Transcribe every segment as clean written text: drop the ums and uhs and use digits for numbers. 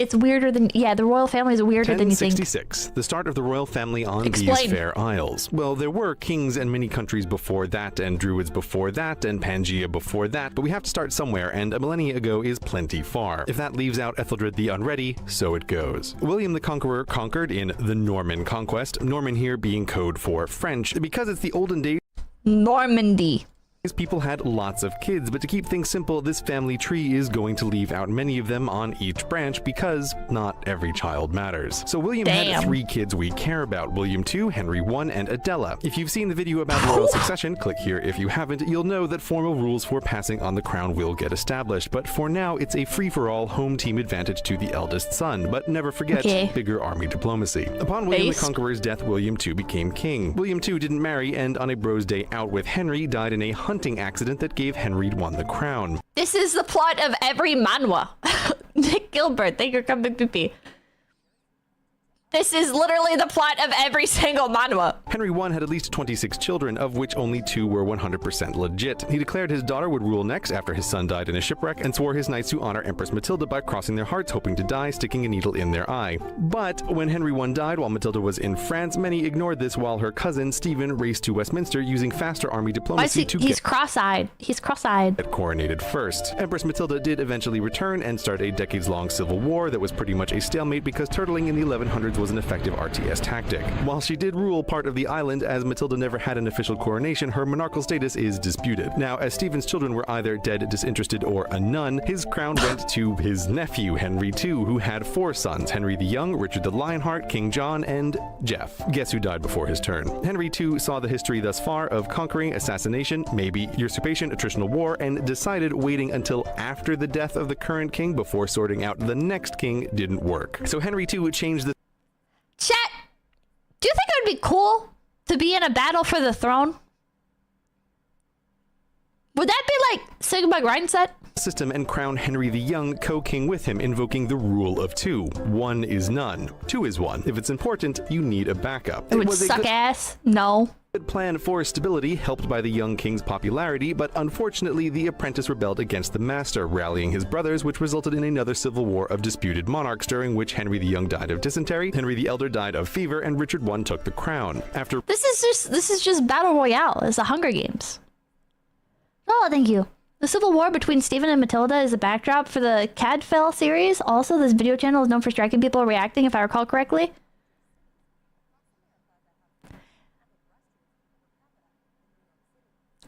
it's weirder than, yeah, the royal family is weirder than you think. 1066, the start of the royal family on these fair isles. Well, there were kings and many countries before that, and druids before that, and Pangaea before that, but we have to start somewhere, and a millennia ago is plenty far. If that leaves out Ethelred the Unready, so it goes. William the Conqueror conquered in the Norman Conquest, Norman here being code for French, because it's the olden days. Normandy. People had lots of kids, but to keep things simple, this family tree is going to leave out many of them on each branch because not every child matters. So William had 3 kids we care about, William II, Henry I, and Adela. If you've seen the video about royal succession, click here if you haven't, you'll know that formal rules for passing on the crown will get established, but for now it's a free-for-all home team advantage to the eldest son, but never forget bigger army diplomacy. Upon William the Conqueror's death, William II became king. William II didn't marry, and on a bro's day out with Henry, died in a hunting accident that gave Henry I the crown. This is the plot of every manhwa. Nick Gilbert, thank you for coming, Pippi. This is literally the plot of every single manhwa. Henry I had at least 26 children, of which only 2 were 100% legit. He declared his daughter would rule next after his son died in a shipwreck, and swore his knights to honor Empress Matilda by crossing their hearts, hoping to die, sticking a needle in their eye. But when Henry I died while Matilda was in France, many ignored this while her cousin Stephen raced to Westminster using faster army diplomacy to He's cross-eyed. He's cross-eyed. Get coronated first. Empress Matilda did eventually return and start a decades-long civil war that was pretty much a stalemate because turtling in the 1100s was an effective RTS tactic. While she did rule part of the island, as Matilda never had an official coronation, her monarchical status is disputed. Now, as Stephen's children were either dead, disinterested, or a nun, his crown went to his nephew, Henry II, who had 4 sons, Henry the Young, Richard the Lionheart, King John, and Jeff. Guess who died before his turn? Henry II saw the history thus far of conquering, assassination, maybe usurpation, attritional war, and decided waiting until after the death of the current king before sorting out the next king didn't work. So Henry II changed the Chat, do you think it would be cool to be in a battle for the throne? Would that be like Sigma Grindset? System and crown Henry the Young co-king with him, invoking the rule of 2. 1 is none. 2 is 1. If it's important, you need a backup. It would suck ass. No. Good plan for stability, helped by the young king's popularity, but unfortunately the apprentice rebelled against the master, rallying his brothers, which resulted in another civil war of disputed monarchs, during which Henry the Young died of dysentery, Henry the Elder died of fever, and Richard I took the crown. After this is just battle royale. It's the Hunger Games. Oh, thank you. The civil war between Stephen and Matilda is a backdrop for the Cadfael series. Also, this video channel is known for striking people reacting, if I recall correctly.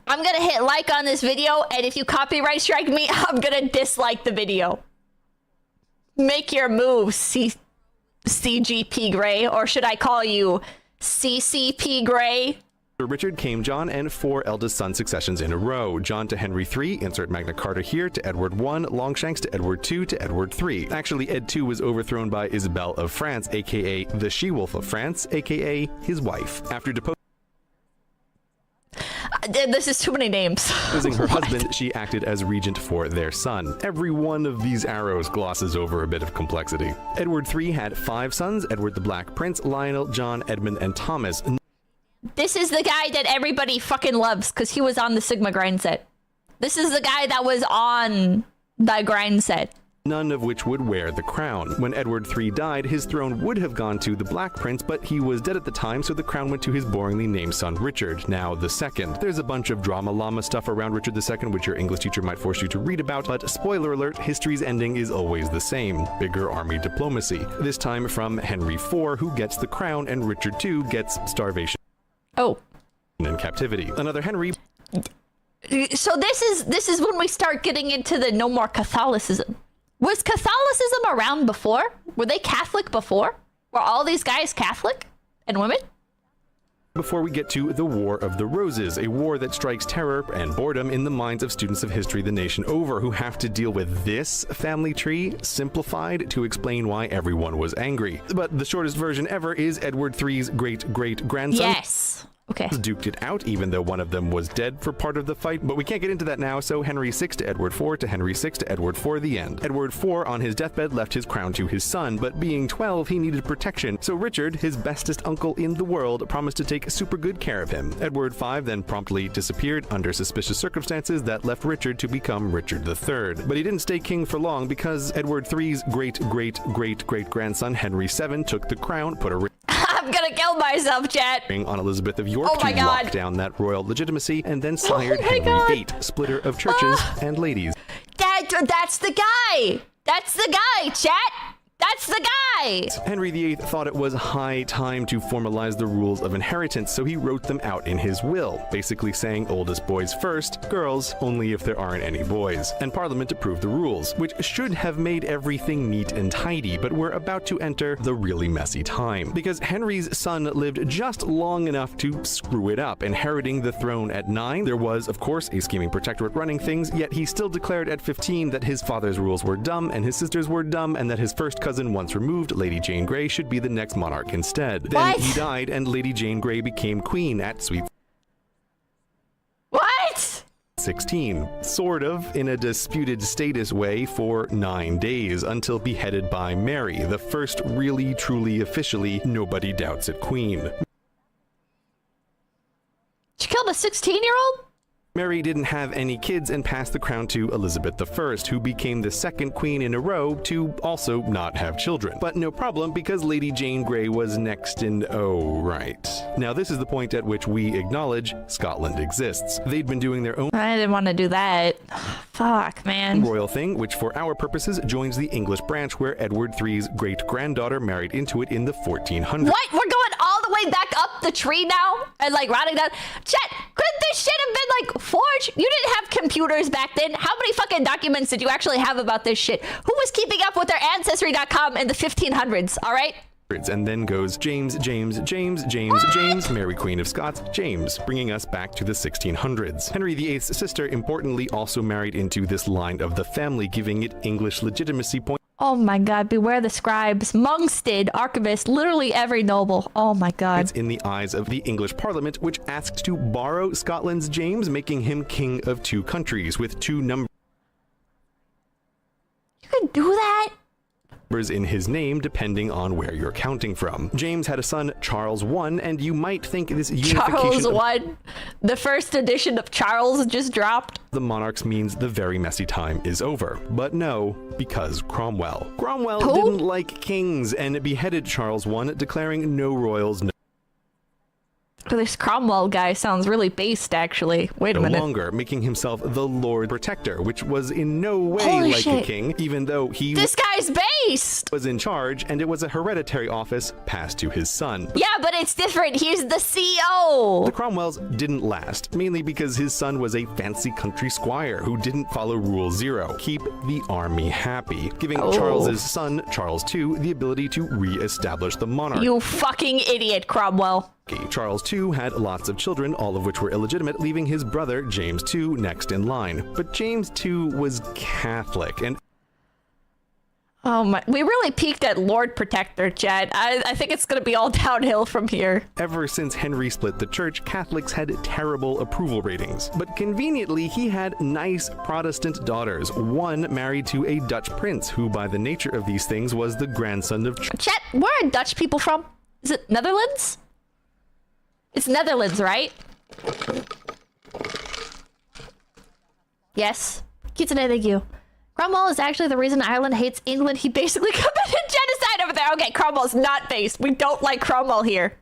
I'm gonna hit like on this video, and if you copyright strike me, I'm gonna dislike the video. Make your move, CGP Gray, or should I call you CCP Gray? Richard came John and 4 eldest son successions in a row. John to Henry III, insert Magna Carta here, to Edward I, Longshanks to Edward II to Edward III. Actually, Ed II was overthrown by Isabel of France, aka the She-Wolf of France, aka his wife. After deposing this is too many names. Losing her husband, she acted as regent for their son. Every one of these arrows glosses over a bit of complexity. Edward III had 5 sons: Edward the Black Prince, Lionel, John, Edmund, and Thomas. This is the guy that everybody fucking loves because he was on the Sigma grind set. This is the guy that was on the grind set. None of which would wear the crown. When Edward III died, his throne would have gone to the Black Prince, but he was dead at the time, so the crown went to his boringly named son Richard, now the second. There's a bunch of drama llama stuff around Richard II, which your English teacher might force you to read about, but spoiler alert, history's ending is always the same. Bigger army diplomacy. This time from Henry IV, who gets the crown, and Richard II gets starvation. Oh. And captivity. Another Henry. So this is when we start getting into the no more Catholicism. Was Catholicism around before? Were they Catholic before? Were all these guys Catholic and women? Before we get to the War of the Roses, a war that strikes terror and boredom in the minds of students of history the nation over, who have to deal with this family tree simplified to explain why everyone was angry. But the shortest version ever is Edward III's great-great-grandson. Yes. Okay. Duked it out, even though one of them was dead for part of the fight, but we can't get into that now, so Henry VI to Edward IV to Henry VI to Edward IV, the end. Edward IV on his deathbed left his crown to his son, but being 12, he needed protection, so Richard, his bestest uncle in the world, promised to take super good care of him. Edward V then promptly disappeared under suspicious circumstances that left Richard to become Richard III. But he didn't stay king for long because Edward III's great-great-great-great-grandson Henry VII took the crown, put a I'm gonna kill myself, chat. ring on Elizabeth of York Oh my to God. lock down that royal legitimacy, and then sired Oh my Henry God. VIII, splitter of churches and ladies. That's the guy. That's the guy, chat. That's the guy. Henry VIII thought it was high time to formalize the rules of inheritance, so he wrote them out in his will, basically saying oldest boys first, girls only if there aren't any boys. And Parliament approved the rules, which should have made everything neat and tidy, but we're about to enter the really messy time. Because Henry's son lived just long enough to screw it up, inheriting the throne at 9. There was, of course, a scheming protectorate running things, yet he still declared at 15 that his father's rules were dumb and his sisters were dumb, and that his first cousin once removed, Lady Jane Grey, should be the next monarch instead. Then What? he died and Lady Jane Grey became queen at sweet What? 16, sort of in a disputed status way for 9 days, until beheaded by Mary, the first really, truly, officially, nobody doubts it queen. She killed a 16-year-old? Mary didn't have any kids and passed the crown to Elizabeth I, who became the second queen in a row to also not have children. But no problem, because Lady Jane Grey was next in right. Now this is the point at which we acknowledge Scotland exists. They'd been doing their own I didn't want to do that. Fuck, man. royal thing, which for our purposes joins the English branch, where Edward III's great-granddaughter married into it in the 1400s. What? We're going all the way back up the tree now? And like routing down? Chet, couldn't this shit have been like forged? You didn't have computers back then. How many fucking documents did you actually have about this shit? Who was keeping up with their Ancestry.com in the 1500s, all right? And then goes James, Mary Queen of Scots, James, bringing us back to the 1600s. Henry VIII's sister, importantly, also married into this line of the family, giving it English legitimacy points Oh my god, beware the scribes. Monks did, archivists, literally every noble. Oh my god. in the eyes of the English Parliament, which asked to borrow Scotland's James, making him king of 2 countries, with 2 numbers You could do that? in his name depending on where you're counting from. James had a son, Charles I, and you might think this unification Charles of won. The first edition of Charles just dropped. the monarchs means the very messy time is over. But no, because Cromwell. Cromwell Who? didn't like kings and beheaded Charles I, declaring no royals, This Cromwell guy sounds really based, actually. Wait a no minute. longer, making himself the Lord Protector, which was in no way Holy like shit. a king, even though he This guy's based! was in charge, and it was a hereditary office passed to his son. Yeah, but it's different. He's the CEO. The Cromwells didn't last, mainly because his son was a fancy country squire who didn't follow Rule 0, keep the army happy, giving Charles's son, Charles II, the ability to re-establish the monarchy. You fucking idiot, Cromwell. Charles II had lots of children, all of which were illegitimate, leaving his brother, James II, next in line. But James II was Catholic, and Oh my, we really peaked at Lord Protector, Chad. I think it's gonna be all downhill from here. ever since Henry split the church, Catholics had terrible approval ratings. But conveniently, he had nice Protestant daughters, one married to a Dutch prince, who by the nature of these things was the grandson of Chad, where are Dutch people from? Is it Netherlands? It's Netherlands, right? Yes. Kitsune, thank you. Cromwell is actually the reason Ireland hates England. He basically committed genocide over there. Okay, Cromwell's not based. We don't like Cromwell here.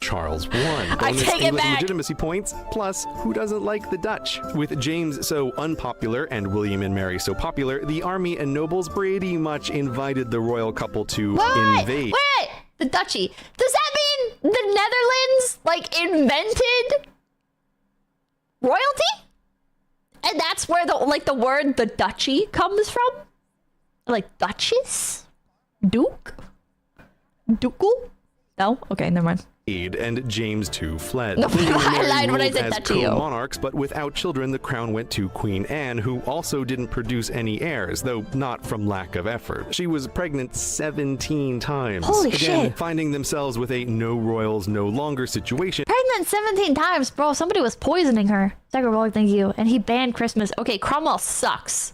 Charles I. I Bonus take it English back. legitimacy points, plus who doesn't like the Dutch? With James so unpopular and William and Mary so popular, the army and nobles pretty much invited the royal couple to invade. Wait! The duchy. Does that mean the Netherlands, like, invented royalty? And that's where the word the duchy comes from? Like duchess? Duke? Ducal? No? Okay, never mind. And James II fled. No, William and I Mary lied when I ruled said as that to you. co-monarchs, but without children, the crown went to Queen Anne, who also didn't produce any heirs, though not from lack of effort. She was pregnant 17 times. Holy Again, shit. finding themselves with a no royals, no longer situation. Pregnant pregnant 17 times. Bro, somebody was poisoning her. Sacred thank you. And he banned Christmas. Okay, Cromwell sucks.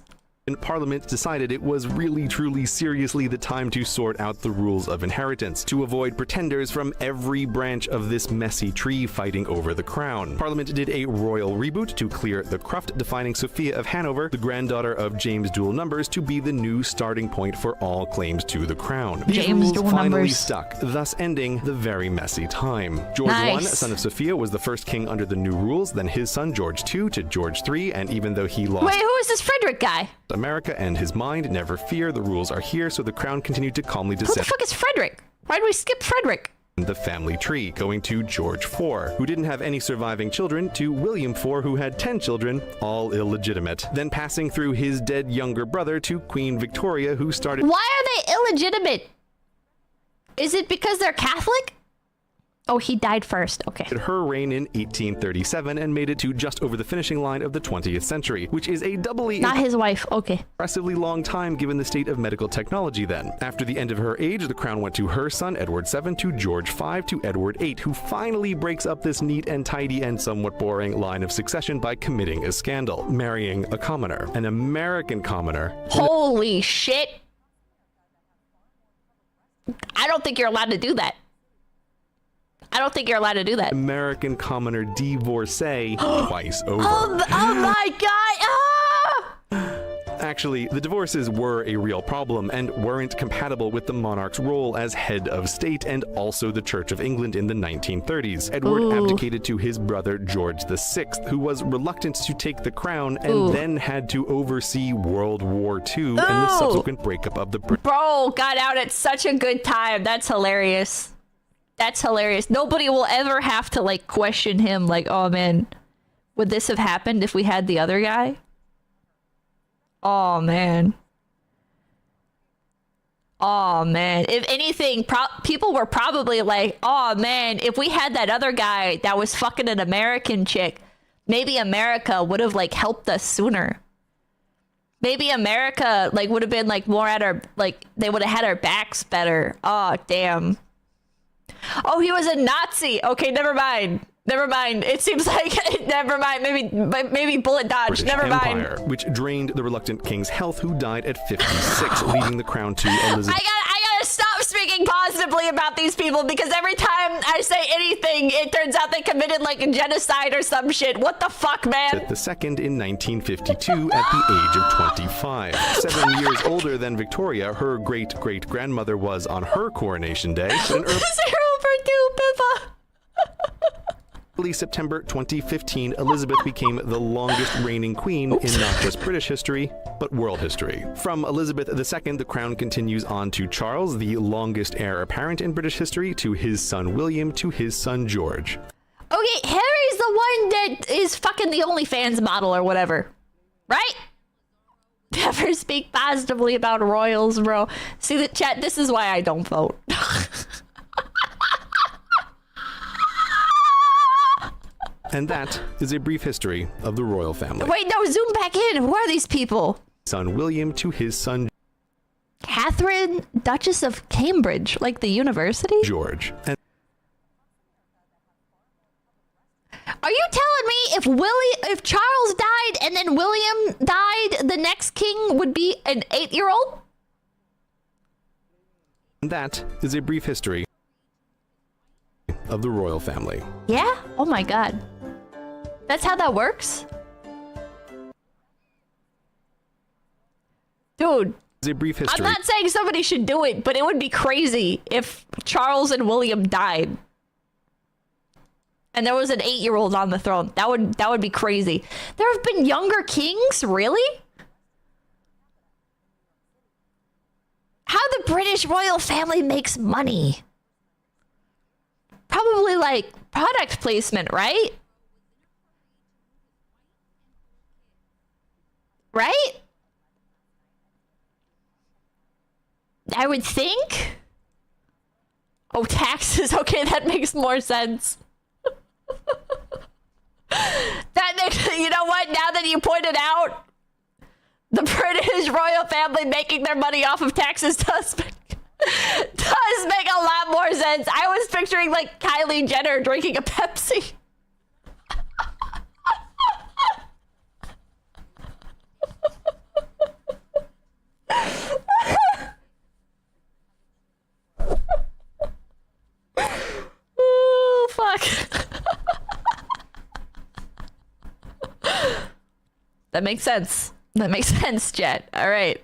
Parliament decided it was really truly seriously the time to sort out the rules of inheritance, to avoid pretenders from every branch of this messy tree fighting over the crown. Parliament did a royal reboot to clear the cruft, defining Sophia of Hanover, the granddaughter of James Dual Numbers, to be the new starting point for all claims to the crown. These James rules Dual finally Numbers stuck, thus ending the very messy time. George I, son of Sophia, was the first king under the new rules, then his son George II to George III, and even though he lost— Wait, who is this Frederick guy? America and his mind, never fear, the rules are here, so the crown continued to calmly descend. Who the fuck is Frederick? Why did we skip Frederick? The family tree, going to George IV, who didn't have any surviving children, to William IV, who had 10 children, all illegitimate. Then passing through his dead younger brother to Queen Victoria, who started— Why are they illegitimate? Is it because they're Catholic? Oh, he died first. Okay. Her reign in 1837 and made it to just over the finishing line of the 20th century, which is a doubly— Not his wife. Okay. Impressively long time given the state of medical technology then. After the end of her age, the crown went to her son, Edward VII, to George V, to Edward VIII, who finally breaks up this neat and tidy and somewhat boring line of succession by committing a scandal, marrying a commoner, an American commoner. Holy shit. I don't think you're allowed to do that. I don't think you're allowed to do that. American commoner divorcee twice over. Oh my god! Ah! Actually, the divorces were a real problem and weren't compatible with the monarch's role as head of state and also the Church of England in the 1930s. Edward abdicated to his brother George VI, who was reluctant to take the crown and then had to oversee World War II and the subsequent breakup of the Bro got out at such a good time. That's hilarious. That's hilarious. Nobody will ever have to like question him like, oh man, would this have happened if we had the other guy? Oh man. Oh man. If anything, people were probably like, oh man, if we had that other guy that was fucking an American chick, maybe America would have like helped us sooner. Maybe America like would have been like more at our, like they would have had our backs better. Oh damn. Oh, he was a Nazi. Okay, never mind. Never mind. It seems like never mind. Maybe bullet dodge. British never Empire, mind. which drained the reluctant king's health, who died at 56, leaving the crown to Elizabeth. I gotta stop speaking positively about these people because every time I say anything, it turns out they committed like a genocide or some shit. What the fuck, man? The second in 1952 at the age of 25. 7 years older than Victoria, her great-great-grandmother was on her coronation day. Zero for two, Pippa. Early September 2015, Elizabeth became the longest reigning queen in not just British history, but world history. From Elizabeth II, the crown continues on to Charles, the longest heir apparent in British history, to his son William, to his son George. Okay, Harry's the one that is fucking the OnlyFans model or whatever, right? Never speak positively about royals, bro. See the chat, this is why I don't vote. And that is a brief history of the royal family. Wait, no, zoom back in. Who are these people? Son William to his son Catherine, Duchess of Cambridge, like the university? George. And are you telling me if Charles died and then William died, the next king would be an 8-year-old? that is a brief history of the royal family. Yeah? Oh my god. That's how that works? Dude. It's a brief history. I'm not saying somebody should do it, but it would be crazy if Charles and William died. And there was an 8-year-old on the throne. That would be crazy. There have been younger kings? Really? How the British royal family makes money? Probably like product placement, right? Right? I would think. Oh, taxes. Okay, that makes more sense. That makes, you know what? Now that you pointed out, the British royal family making their money off of taxes does does make a lot more sense. I was picturing like Kylie Jenner drinking a Pepsi. Oh, fuck. That makes sense. That makes sense, Jet. All right.